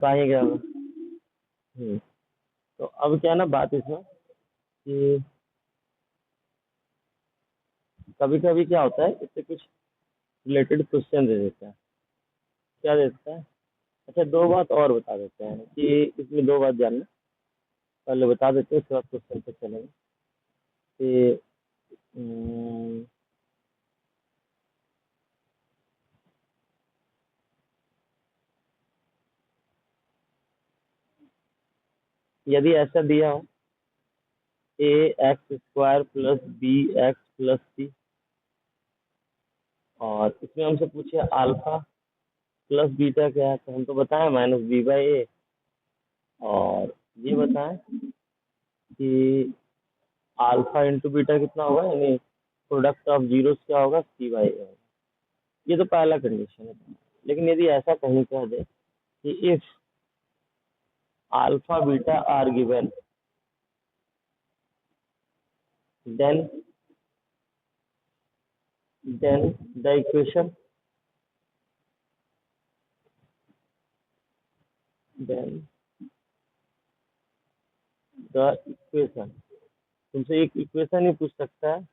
तो आगे क्या होगा? तो अब क्या है ना बात इसमें कि कभी कभी क्या होता है, इससे कुछ रिलेटेड क्वेश्चन दे देता है। क्या देता है? अच्छा, दो बात और बता देते हैं कि इसमें दो बात जानना, पहले बता देते हैं, उसके बाद क्वेश्चन पे चलेंगे कि यदि ऐसा दिया हो a x square plus b x plus c, और इसमें हमसे पूछे अल्फा प्लस बीटा क्या है, तो हम तो बताएं माइनस बी बाई ए, और ये बताएं कि अल्फा इंटू बीटा कितना होगा, यानी प्रोडक्ट ऑफ जीरोस क्या होगा, सी बाई ए होगा। ये तो पहला कंडीशन है। लेकिन यदि ऐसा कहीं कह दे कि if alpha beta are given, then the equation, then the equation, तुमसे एक इक्वेशन ही पूछ सकता है,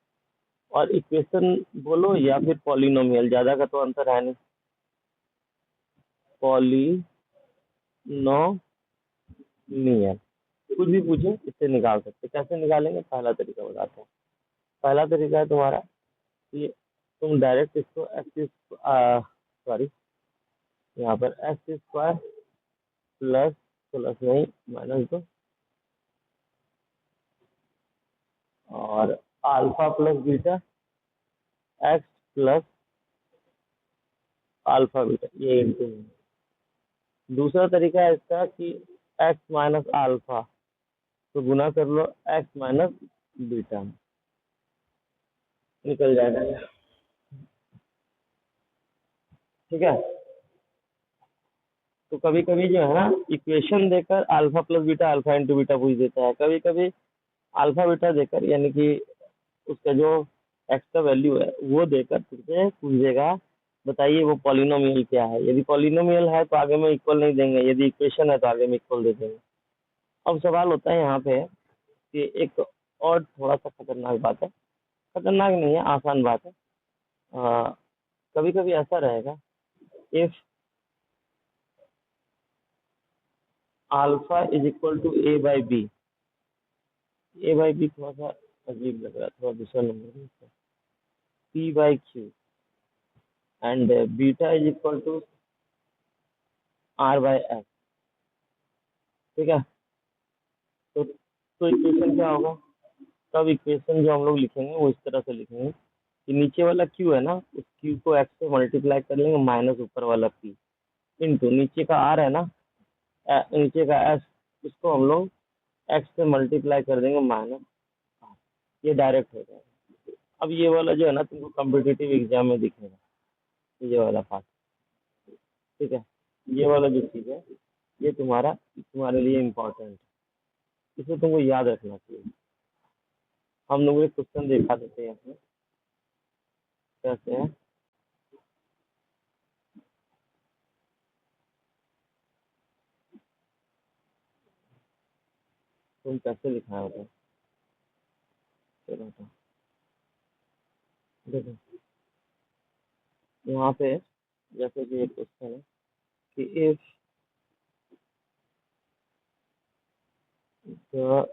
और इक्वेशन बोलो या फिर पॉलिनोमियल, ज्यादा का तो अंतर है नहीं। पॉलिनोमियल कुछ भी पूछे इससे निकाल सकते। कैसे निकालेंगे? पहला तरीका बताते हैं। पहला तरीका है तुम्हारा कि तुम डायरेक्ट इसको एक्स, सॉरी, यहाँ पर एक्स स्क्वायर प्लस, प्लस नहीं माइनस दो, और alpha plus beta x plus alpha beta, ये इंटू। दूसरा तरीका है इसका कि एक्स माइनस अल्फा, तो गुना कर लो एक्स माइनस बीटा, निकल जाएगा ये। ठीक है। तो कभी कभी जो है ना इक्वेशन देकर alpha plus beta, alpha into beta पूछ देता है। कभी कभी अल्फा बीटा देकर, यानी कि उसका जो एक्स का वैल्यू है वो देकर तुमसे पूछ देगा बताइए वो पॉलिनोमियल क्या है। यदि पॉलिनोमियल है तो आगे में इक्वल नहीं देंगे, यदि इक्वेशन है तो आगे में इक्वल दे देंगे। अब सवाल होता है यहाँ पे कि एक और थोड़ा सा खतरनाक बात है, खतरनाक नहीं है, आसान बात है। कभी कभी ऐसा रहेगा, if alpha is equal to A by B, A by B थोड़ा सा अजीब लग रहा है, थोड़ा दूसरा number, P by Q, and beta is equal to R by S. ठीक है। तो इक्वेशन क्या होगा? तब इक्वेशन जो हम लोग लिखेंगे वो इस तरह से लिखेंगे कि नीचे वाला क्यू है ना, उस क्यू को एक्स से मल्टीप्लाई कर लेंगे माइनस ऊपर वाला पी, इंटू नीचे का आर है ना, नीचे का एस, उसको हम लोग एक्स से मल्टीप्लाई कर देंगे माइनस आर। ये डायरेक्ट हो जाएगा। अब ये वाला जो है ना तुमको कॉम्पिटिटिव एग्जाम में दिखेगा, ये वाला पार्ट। ठीक है। ये वाला जो चीज है ये तुम्हारे लिए इम्पोर्टेंट है, इसे तुमको याद रखना चाहिए। हम लोग एक क्वेश्चन दिखा देते हैं इसमें कैसे है। तुम कैसे लिखा होगा, चलो तो देखो यहाँ पे, जैसे कि एक क्वेश्चन है कि if the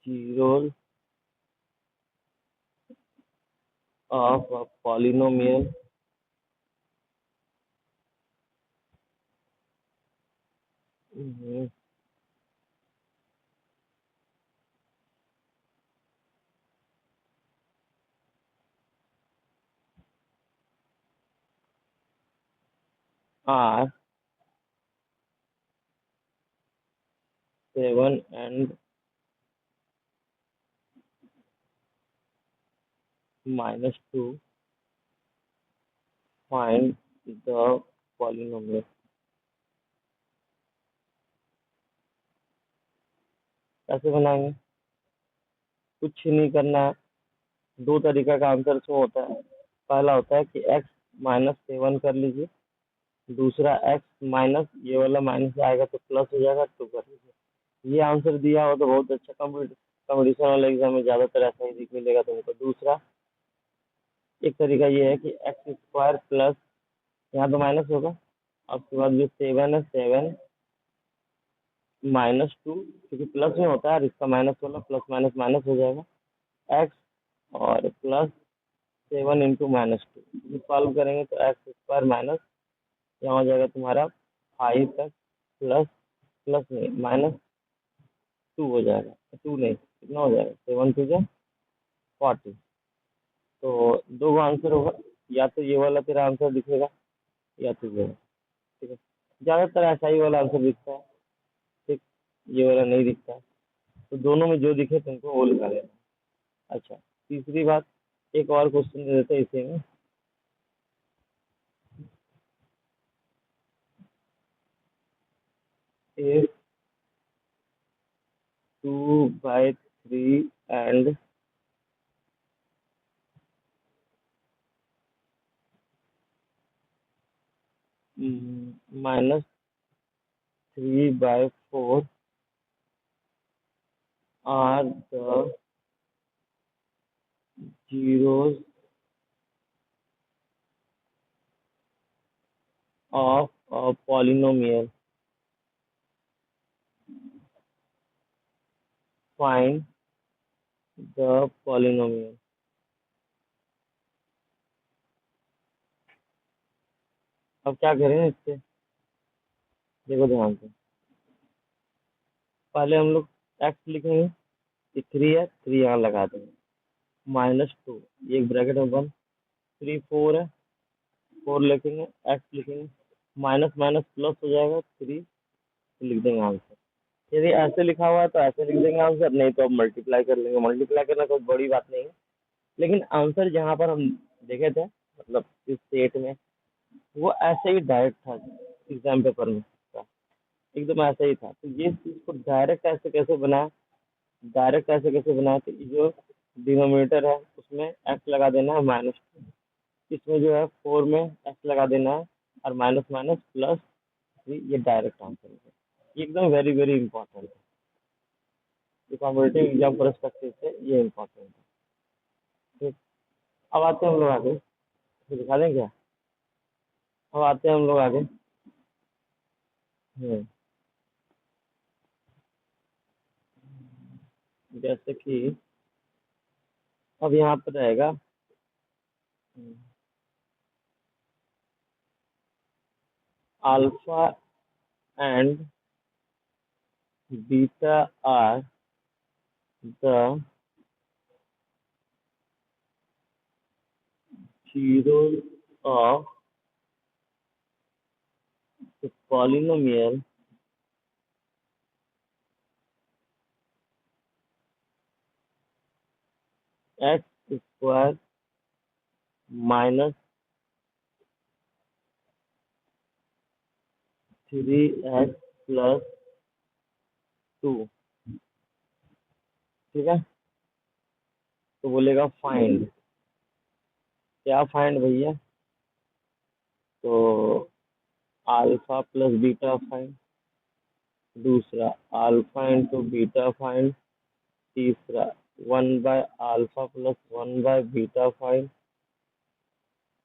zeros of a polynomial are 7 and -2, find the polynomial। कैसे बनाएंगे? कुछ नहीं करना है, दो तरीका का आंसर शो होता है। पहला होता है कि x -7 कर लीजिए, दूसरा एक्स माइनस ये वाला माइनस आएगा तो प्लस हो जाएगा, 2 कर दीजिए। ये आंसर दिया हो तो बहुत अच्छा। कंपटीशन वाले एग्जाम में ज्यादातर ऐसा ही मिलेगा तुमको। दूसरा एक तरीका ये है कि एक्स स्क्वायर प्लस, यहाँ तो माइनस होगा, और उसके बाद जो 7 है 7 -2, क्योंकि प्लस में होता है और इसका माइनस वाला प्लस माइनस माइनस हो जाएगा, एक्स और प्लस 7 इंटू -2। सॉल्व करेंगे तो एक्स स्क्वायर माइनस यहाँ हो जाएगा तुम्हारा 5 तक, प्लस प्लस नहीं -2 हो जाएगा, 2 नहीं कितना हो जाएगा, 7 टू जा 40। तो दो आंसर होगा, या तो ये वाला तेरा आंसर दिखेगा या तो ये वाला। ठीक है, ज्यादातर ऐसा ही वाला आंसर दिखता है। ठीक, ये वाला नहीं दिखता है, तो दोनों में जो दिखे तुमको वो लगा लेना। अच्छा, तीसरी बात, एक और क्वेश्चन दे देते हैं इसी में। if 2/3 and -3/4 are the zeros of a polynomial, find the polynomial। अब क्या करें इससे, देखो ध्यान से। पहले हम लोग एक्स लिखेंगे, 3 है, 3 यहाँ लगा देंगे, -2, एक ब्रैकेट में 1, 3 4 है, 4 लिखेंगे, एक्स लिखेंगे, माइनस माइनस प्लस हो जाएगा 3, लिख देंगे आंसर। यदि ऐसे लिखा हुआ है तो ऐसे लिख देंगे आंसर, नहीं तो अब मल्टीप्लाई कर लेंगे। मल्टीप्लाई करना कोई बड़ी बात नहीं है, लेकिन आंसर जहाँ पर हम देखे थे, मतलब इस सेट में, वो ऐसे ही डायरेक्ट था एग्जाम पेपर में था, एकदम ऐसे ही था। तो ये चीज को डायरेक्ट ऐसे कैसे बनाया, डायरेक्ट ऐसे कैसे बनाया, तो ये जो डिनोमिनेटर है उसमें एक्स लगा देना है -2, इसमें जो है 4 में एक्स लगा देना है, और माइनस माइनस प्लस 3, ये डायरेक्ट आंसर है। ये एकदम वेरी वेरी इंपॉर्टेंट है, जो कॉम्पिटेटिव एग्जाम परस्पेक्टिव से ये इंपॉर्टेंट है। ठीक, अब आते हैं हम लोग आगे, तो दिखा दें क्या। अब आते हैं हम लोग आगे। जैसे कि अब यहाँ पर रहेगा alpha and beta are the zeros of the polynomial x square minus 3x plus 2। ठीक है, तो बोलेगा फाइंड, क्या फाइंड भैया, तो अल्फा प्लस बीटा फाइंड, दूसरा अल्फा इंटू बीटा फाइंड, तीसरा 1/α प्लस 1/बीटा फाइंड,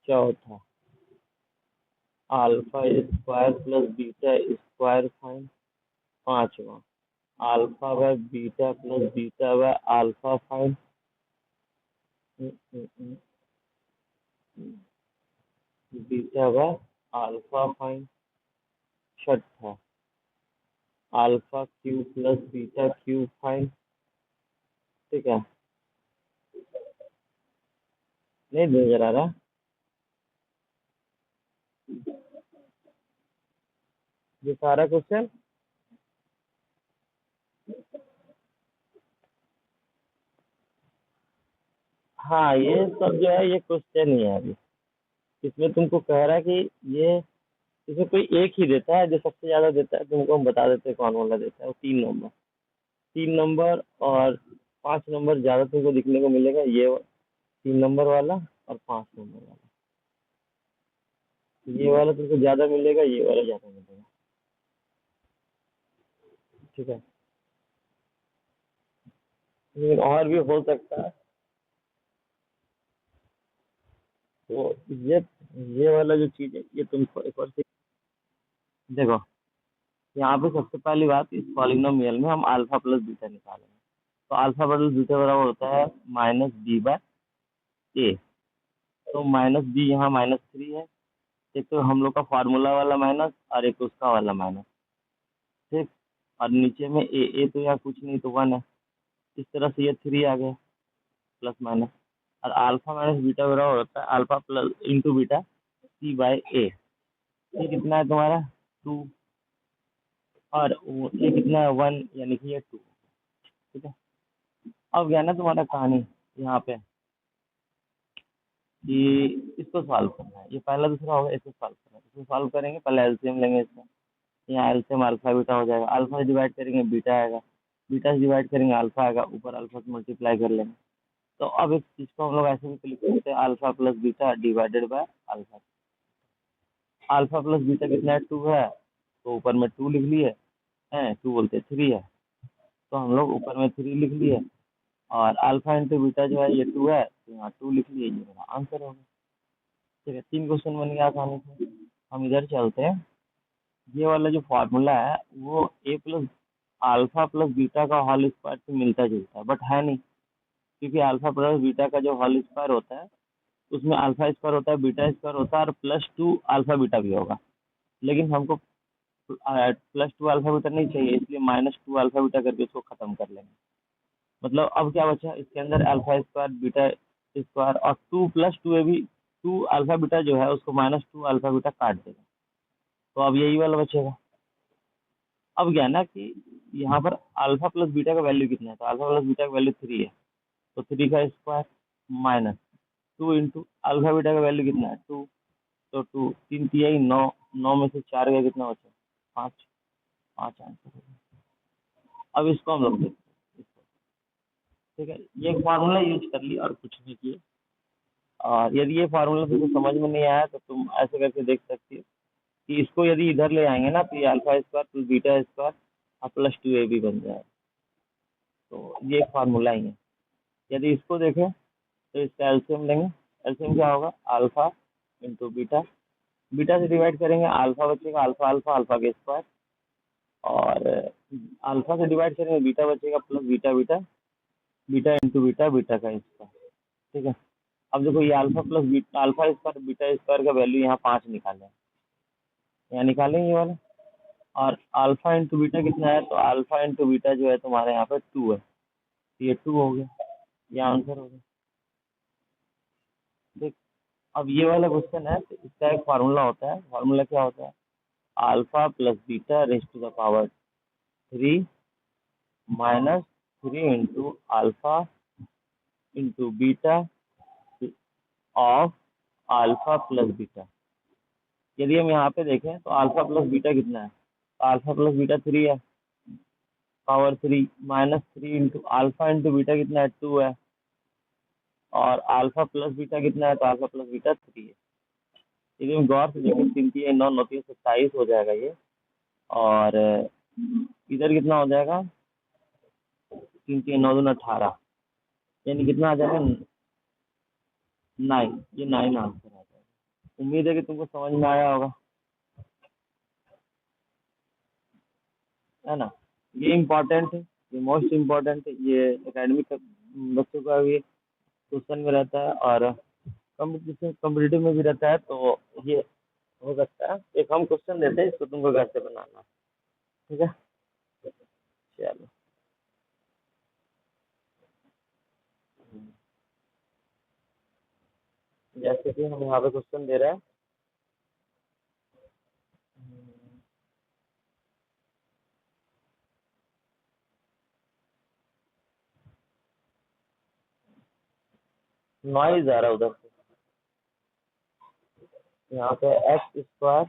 चौथा alpha square plus beta square find, पांचवा alpha by beta plus beta by alpha find, beta by alpha find, छठा alpha cube plus beta cube find. ठीक है, नहीं नजर आ रहा, ये सारा क्वेश्चन। हाँ, ये सब जो है ये क्वेश्चन ही है अभी। इसमें तुमको कह रहा है कि ये, इसमें कोई एक ही देता है, जो सबसे ज्यादा देता है तुमको हम बता देते हैं कौन वाला देता है, वो 3 नंबर, 3 नंबर और 5 नंबर ज्यादा तुमको दिखने को मिलेगा, ये 3 नंबर वाला और 5 नंबर वाला। ये वाला तुमको ज्यादा मिलेगा, ये वाला ज्यादा मिलेगा। ठीक है, लेकिन और भी हो सकता है। तो ये वाला जो चीज है ये तुमको एक और चीज देखो। यहाँ पे सबसे पहली बात, इस पॉलिनोमियल में हम अल्फा प्लस बीटा निकालेंगे। तो अल्फा प्लस बीटा बराबर होता है माइनस बी बाय ए। तो माइनस बी यहाँ -3 है। एक तो हम लोग का फार्मूला वाला माइनस और एक उसका वाला माइनस। ठीक। और नीचे में ए तो यहाँ कुछ नहीं, तो 1 है। इस तरह से ये 3 आ गया, प्लस माइनस। और अल्फा माइनस बीटा बराबर होता है अल्फा प्लस इंटू बीटा सी बाय ए। ये कितना है तुम्हारा 2, और ये कितना है 1, यानी कि ये 2। ठीक है। अब गया ना तुम्हारा कहानी यहाँ पे कि इसको सॉल्व करना है। ये पहला दूसरा होगा, इसको सॉल्व करना है। इसको सॉल्व करेंगे, पहले एलसीएम लेंगे इसका। यहाँ एलसीएम अल्फा बीटा हो जाएगा। अल्फा से डिवाइड करेंगे बीटा आएगा, बीटा से डिवाइड करेंगे अल्फा आएगा, ऊपर अल्फा से मल्टीप्लाई कर लेंगे। तो अब इस चीज को हम लोग ऐसे भी लिख सकते हैं, alpha plus beta divided by alpha. Alpha plus beta कितना है 2 है, तो ऊपर में 2 लिख लिए हैं, 2 बोलते 3 है, तो हम लोग ऊपर में 3 लिख लिए। और अल्फा इंटू बीटा जो है ये 2 है, तो यहाँ 2 लिख लिए, ये मेरा आंसर होगा। ठीक है, 3 क्वेश्चन बन गया आसानी से। हम इधर चलते हैं। ये वाला जो फॉर्मूला है वो ए प्लस अल्फा प्लस बीटा का होल स्क्वायर से मिलता जुलता है, बट है नहीं। क्योंकि अल्फा प्लस बीटा का जो होल स्क्वायर होता है उसमें अल्फा स्क्वायर होता है, बीटा स्क्वायर होता है, और +2 अल्फा बीटा भी होगा। लेकिन हमको +2 अल्फा बीटा नहीं चाहिए, इसलिए -2 अल्फा बीटा करके इसको खत्म कर लेंगे। मतलब अब क्या बचा इसके अंदर, अल्फा स्क्वायर बीटा स्क्वायर और 2 + 2 ए भी 2 अल्फा बीटा जो है उसको -2 अल्फा बीटा काट देगा। तो अब यही वाला बचेगा। अब क्या है ना कि यहाँ पर अल्फा प्लस बीटा का वैल्यू कितना है, तो अल्फा प्लस बीटा का वैल्यू 3 है, तो 3 का square minus 2 into alpha beta का वैल्यू कितना है 2, तो 2 3 तिहाई 9, 9 में से 4 गया कितना बचा 5, 5 आंसर हो गया। अब इसको हम लोग देखते हैं इसको। ठीक है, ये फार्मूला यूज कर लिया और कुछ नहीं किया। और यदि ये फार्मूला तुमको समझ में नहीं आया तो तुम ऐसे करके देख सकती हो कि इसको यदि इधर ले आएंगे ना, तो ये alpha square plus beta square और +2 ए भी बन जाएगा। तो ये फार्मूला ही है। यदि इसको देखें तो इसका एलसीएम लेंगे। एलसीएम क्या होगा, अल्फा इंटू बीटा। बीटा से डिवाइड करेंगे अल्फा बचेगा, अल्फा अल्फा अल्फा के स्क्वायर। और अल्फा से डिवाइड करेंगे बीटा बचेगा, plus beta beta, beta into beta beta का स्क्वायर। ठीक है। अब देखो ये alpha plus beta, alpha square beta square का वैल्यू यहाँ 5 निकालें, यहाँ निकालेंगे ये वाला। और अल्फा इंटू बीटा कितना है, तो अल्फा इंटू बीटा जो है तुम्हारे यहाँ पे 2 है, तो ये 2 हो गया, ये आंसर हो गया। देख, अब ये वाला क्वेश्चन है तो इसका एक फार्मूला होता है। फार्मूला क्या होता है, alpha plus beta raise to the power 3 minus 3 into alpha into beta of alpha plus beta. यदि हम यहाँ पे देखें तो अल्फा प्लस बीटा कितना है, तो अल्फा प्लस बीटा 3 है, power 3 -3 into alpha into beta कितना है 2 है, और अल्फा प्लस बीटा कितना है, तो अल्फा प्लस बीटा 3 है। यदि हम गौर से देखें 3 3 9 9 3 27 हो जाएगा ये। और इधर कितना हो जाएगा 3 3 9 2 18, यानी कितना आ जाएगा 9। ये 9 आंसर आ जाएगा। उम्मीद है कि तुमको समझ में आया होगा, है ना। ये इम्पोर्टेंट है, ये मोस्ट इम्पोर्टेंट है। ये एकेडमिक बच्चों का भी क्वेश्चन में रहता है और कम्पिटिटिव में भी रहता है। तो ये हो सकता है, एक हम क्वेश्चन देते हैं, इसको तुमको घर से बनाना है। ठीक है, चलो। जैसे कि हम यहाँ पे क्वेश्चन दे रहे हैं, नॉइज आ रहा है उधर से। यहाँ पे x²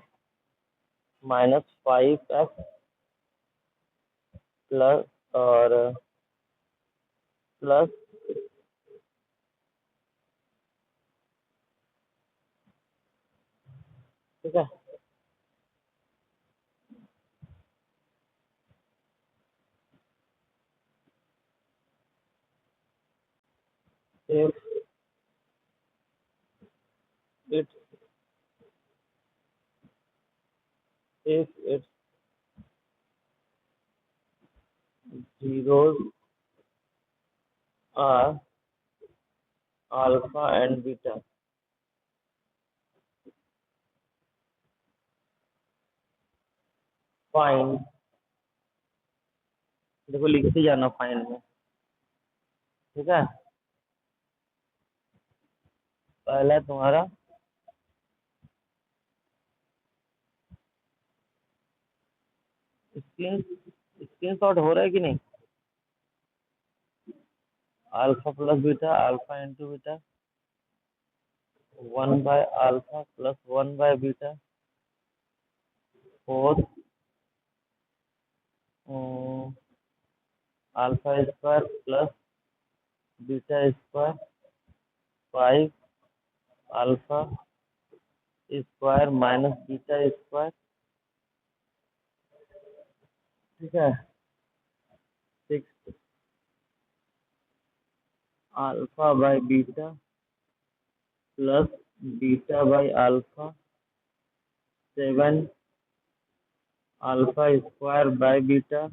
-5x प्लस और प्लस ठीक है। if it if its zeros are alpha and beta, find, देखो लिखते जाना फाइंड में, ठीक है। पहला तुम्हारा स्क्रीन स्क्रीन शॉट हो रहा है कि नहीं? Alpha plus beta, alpha into beta, 1/अल्फा प्लस 1/बीटा, four alpha square plus beta square, 5 alpha square minus beta square, ठीक है। 6 alpha by beta plus beta by alpha, 7 alpha square by beta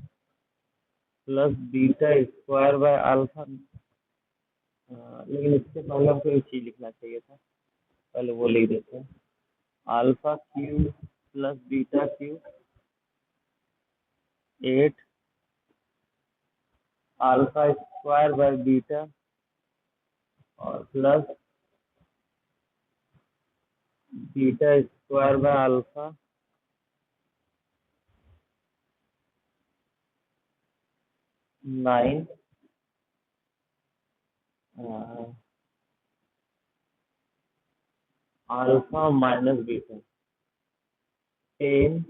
plus beta square by alpha. लेकिन इससे पहले हमको एक चीज लिखना चाहिए था, पहले वो लिख देते हैं। Alpha cube plus beta cube, 8 alpha square by beta और plus beta square by alpha, 9 alpha minus beta, 10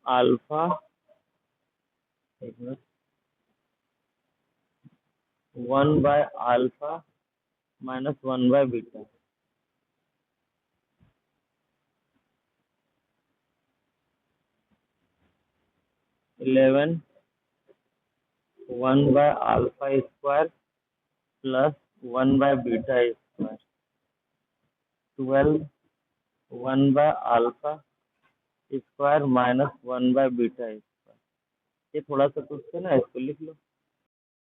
alpha, 1/अल्फा माइनस 1/बीटा, 11 1/अल्फा स्क्वायर प्लस 1/बीटा स्क्वायर, 12 1/अल्फा स्क्वायर माइनस 1/बीटा स्क्वायर। ये थोड़ा सा कुछ है ना, इसको लिख लो।